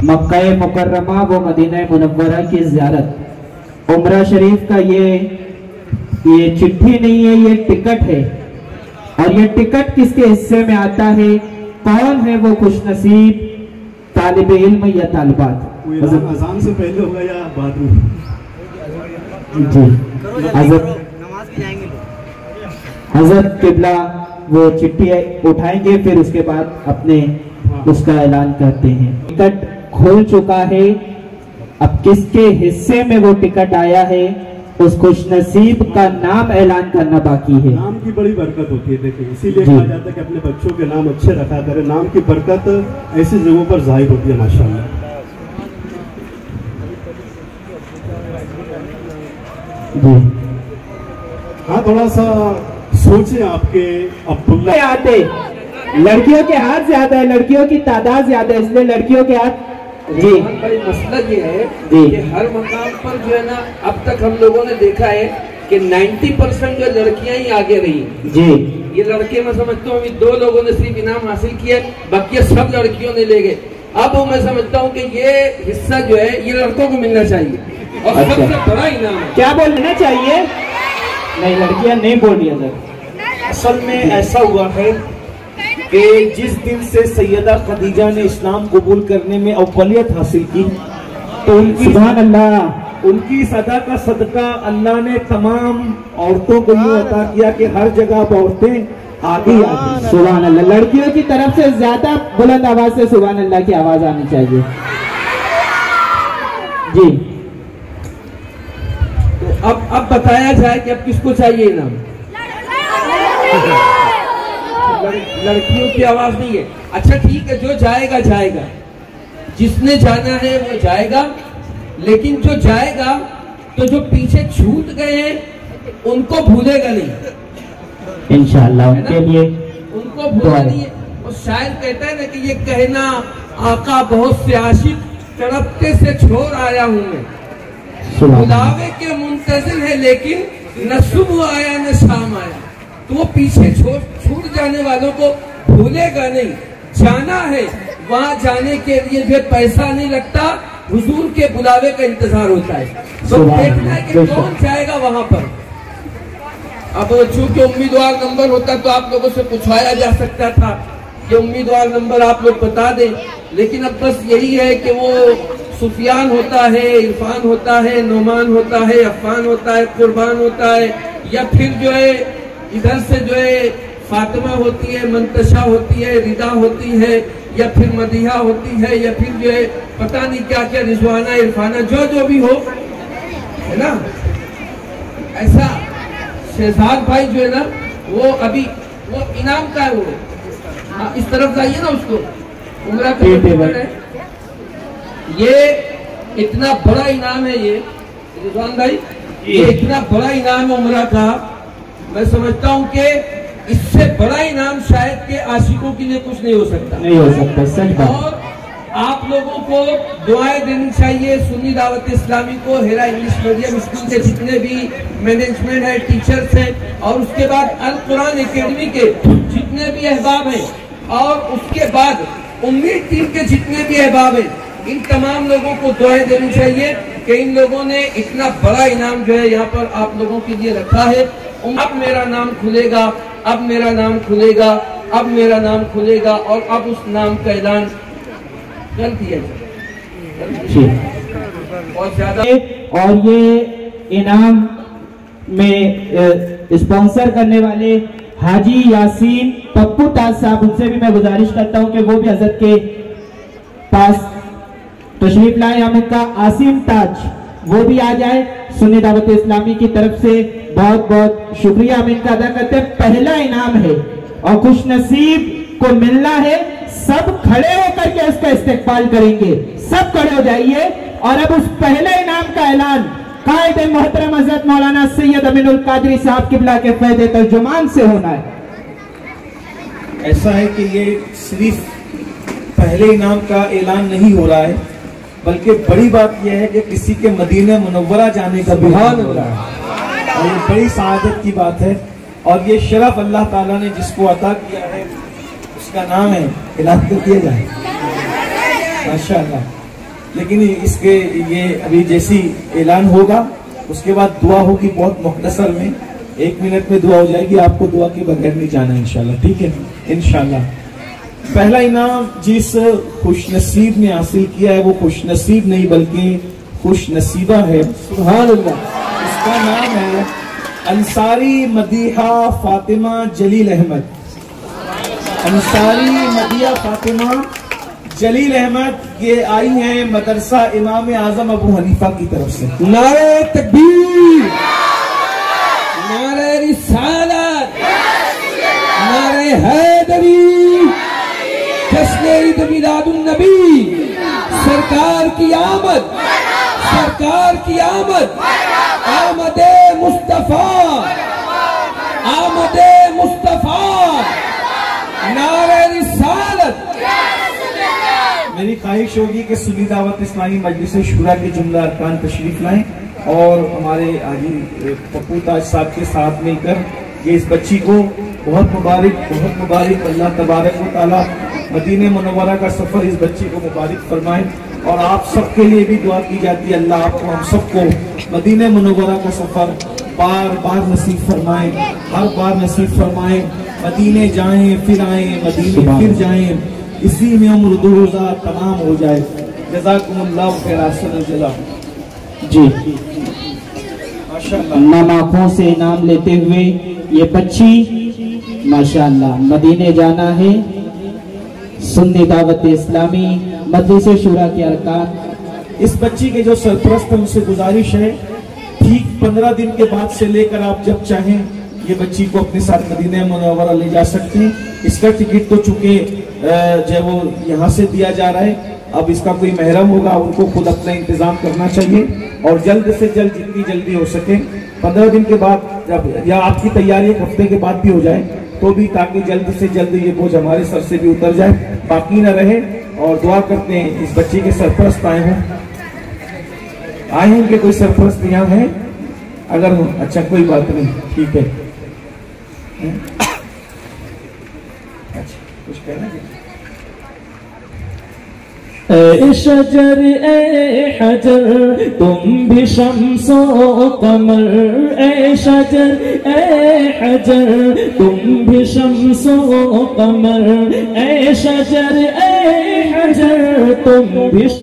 मक्का मुकर्रमा व Medina Munawwara की ज़ियारत। उम्रा शरीफ का ये चिट्ठी नहीं है, ये टिकट है। और ये टिकट किसके हिस्से में आता है? कौन है वो खुशनसीब तालिब इल्म या तालिबात? अज़ान से पहले होगा या बाद में? जी हज़रत किबला वो चिट्ठी उठाएंगे, फिर उसके बाद अपने उसका ऐलान करते हैं। टिकट खुल चुका है, अब किसके हिस्से में वो टिकट आया है उस खुशनसीब का नाम ऐलान करना बाकी है। नाम की बड़ी बरकत होती है, देखिए इसीलिए कहा जाता है कि अपने बच्चों के नाम अच्छे रखा करें। नाम की बरकत ऐसी जगहों पर जाहिर होती है माशाअल्लाह। हाँ, थोड़ा सा सोचे आपके अब्दुल्ला आते लड़कियों के हाथ ज्यादा है, लड़कियों की तादाद ज्यादा है, इसलिए लड़कियों के हाथ। जी भाई मसला ये है कि हर मकाम पर जो है ना, अब तक हम लोगों ने देखा है कि 90% जो लड़कियां ही आगे रही। जी ये लड़के मैं समझता हूँ 2 लोगों ने सिर्फ इनाम हासिल किया, बाकी सब लड़कियों ने ले गए। अब मैं समझता हूँ कि ये हिस्सा जो है ये लड़कों को मिलना चाहिए और सबसे बड़ा इनाम है। क्या बोलना चाहिए? नहीं, लड़कियां नहीं बोल रही है। असल में ऐसा हुआ है कि जिस दिन से सैयदा खदीजा ने इस्लाम कबूल करने में अव्वलियत हासिल की, तो उनकी सुभान अल्लाह, उनकी सदा का सदका अल्लाह ने तमाम औरतों को यूं अता किया कि हर जगह अब औरतें आगे आगे। सुभान अल्लाह। लड़कियों की तरफ से ज्यादा बुलंद आवाज से सुभान अल्लाह की आवाज आनी चाहिए। जी तो अब बताया जाए कि अब किसको चाहिए इनाम? लड़कियों की आवाज नहीं है। अच्छा ठीक है, जो जाएगा जाएगा, जिसने जाना है वो जाएगा, लेकिन जो जाएगा तो जो पीछे छूट गए हैं उनको भूलेगा नहीं इंशाअल्लाह, उनके लिए उनको भूला नहीं है। और शायद कहता है ना कि ये कहना आका बहुत से आशिक तड़पते से छोड़ आया हूं मैं, बुलावे के मुंतजिर है लेकिन न सुबह आया न शाम आया। तो वो पीछे छूट जाने वालों को भूलेगा नहीं। जाना है, वहां जाने के लिए भी पैसा नहीं लगता, हुजूर के बुलावे का इंतजार होता है। तो देखना है कि कौन जाएगा वहां पर। अब चूंकि उम्मीदवार नंबर होता तो आप लोगों से पूछवाया जा सकता था कि उम्मीदवार नंबर आप लोग बता दें, लेकिन अब बस यही है कि वो सुफियान होता है, इरफान होता है, नोमान होता है, अफान होता है, कुर्बान होता है, या फिर जो है इधर से जो है फातिमा होती है, मंतशा होती है, रिदा होती है, या फिर मदीहा होती है, या फिर जो है पता नहीं क्या क्या, रिजवाना, इरफाना, जो भी हो, है ना। ऐसा शहजाद भाई जो है ना, वो अभी वो इनाम का है, वो इस तरफ जाइए ना, उसको उम्रा का है। ये इतना बड़ा इनाम है, ये रिजवान भाई, ये इतना बड़ा इनाम है उम्रा का। मैं समझता हूँ कि इससे बड़ा इनाम शायद के आशिकों के लिए कुछ नहीं हो सकता, नहीं हो सकता, सच बात। और आप लोगों को दुआएं देनी चाहिए सुन्नी दावत इस्लामी को, हेरा इंग्लिश मीडियम स्कूल के जितने भी मैनेजमेंट है, टीचर्स हैं, और उसके बाद अल कुरान एकेडमी के जितने भी अहबाब हैं, और उसके बाद उम्मीद टीम के जितने भी अहबाब हैं, इन तमाम लोगों को दुआएं देनी चाहिए कि इन लोगों ने इतना बड़ा इनाम जो है यहाँ पर आप लोगों के लिए रखा है। अब मेरा नाम खुलेगा, अब मेरा नाम खुलेगा, अब मेरा नाम खुलेगा, और अब उस नाम का ऐलान कर दिया जाए। बहुत ज्यादा। और ये इनाम में स्पॉन्सर करने वाले हाजी यासीन पप्पू ताज साहब, उनसे भी मैं गुजारिश करता हूं कि वो भी हजरत के पास तशरीफ लाए। हम इनका आसिम ताज वो भी आ जाए। सुन्नी दावत इस्लामी की तरफ से बहुत बहुत शुक्रिया हम इनका अदा करते हैं। पहला इनाम है और खुशनसीब को मिलना है। सब खड़े होकर के उसका इस्तेकबाल करेंगे, सब खड़े हो जाइए। और अब उस पहले इनाम का ऐलान कायदे मोहतरम हज़रत मौलाना सैयद अमीनुल कादरी साहब किबला के फैदे तर्जुमान से होना है। ऐसा है कि ये सिर्फ पहले इनाम का ऐलान नहीं हो रहा है, बल्कि बड़ी बात यह है कि किसी के मदीने मुनव्वरा जाने का भी ऐलान हो रहा है, और ये बड़ी सआदत की बात है। और ये शरफ अल्लाह ताला ने जिसको अता किया है उसका नाम है, ऐलान कर दिया जाए माशाअल्लाह। لیکن اس کے یہ ابھی جیسی اعلان ہوگا اس کے بعد دعا ہوگی بہت مختصر میں، 1 منٹ میں دعا ہو جائے گی، آپ کو دعا کے بغیر نہیں جانا انشاءاللہ، ٹھیک ہے انشاءاللہ۔ پہلا انعام جس خوش نصیب نے حاصل کیا ہے وہ خوش نصیب نہیں بلکہ خوش نصیبہ ہے، سبحان اللہ۔ اس کا نام ہے انصاری مدیحہ فاطمہ جلیل احمد، انصاری مدیحہ فاطمہ جلیل احمد، یہ آئی ہیں مدرسہ امام اعظم ابو حنیفہ کی طرف سے۔ نعرہ تکبیر، نعرہ رسالت، نعرہ حیدری، جشن عید میلاد النبی، سرکار کی آمد، سرکار کی آمد، آمد مصطفیٰ، آمد مصطفیٰ، نعرہ رسالت۔ میری خواہش ہوگی کہ سنی دعوت اسلامی مجلس شورا کے جملہ ارکان تشریف لائیں اور ہمارے حاجی پپو تاج صاحب کے ساتھ مل کر یہ اس بچی کو بہت مبارک اللہ تبارک و تعالیٰ مدینہ منورہ کا سفر اس بچی کو مبارک فرمائے، اور آپ سب کے لیے بھی دعا کی جاتی ہے اللہ آپ کو ہم سب کو مدینہ منورہ کا سفر بار بار نصیب فرمائے، ہر بار نصیب فرمائے، مدینے جائیں پھر آئیں، مدینے پھر جائیں، اسی میں عمر روزہ تمام ہو جائے۔ جزاکم اللہ خیر، احسن الجزا۔ جی ماشاءاللہ، نام آنکھوں سے انعام لیتے ہوئے یہ بچی ماشاءاللہ مدینے جانا ہے، سنی دعوت اسلامی مجلس شورا کے ارکان۔ اس بچی کے جو سرپرست ان سے گزارش ہے ٹھیک 15 دن کے بعد سے لے کر آپ جب چاہیں یہ بچی کو اپنے ساتھ مدینہ منورہ لے جا سکتے ہیں۔ اس کا ٹکٹ تو چونکہ جو وہ یہاں سے دیا جا رہا ہے، اب اس کا کوئی محرم ہوگا ان کو خود اپنا انتظام کرنا چاہیے، اور جلد سے جلد جتنی جلدی ہو سکے 15 دن کے بعد جب، یا آپ کی تیاری 1 ہفتے کے بعد بھی ہو جائے تو بھی، تاکہ جلد سے جلد یہ بوجھ ہمارے سر سے بھی اتر جائے، باقی نہ رہے۔ اور دعا کرتے ہیں اس بچی کے سرپرست آئے ہیں کہ کوئی سرپرست یہاں ہے؟ اگر ہوں اچھا کوئی بات نہیں، ٹھیک ہے۔ اچھا کچھ کہنا ہے؟ اے شجر اے حجر تم بھی شمس و قمر، اے شجر اے حجر تم بھی شمس و قمر، اے شجر اے حجر تم بھی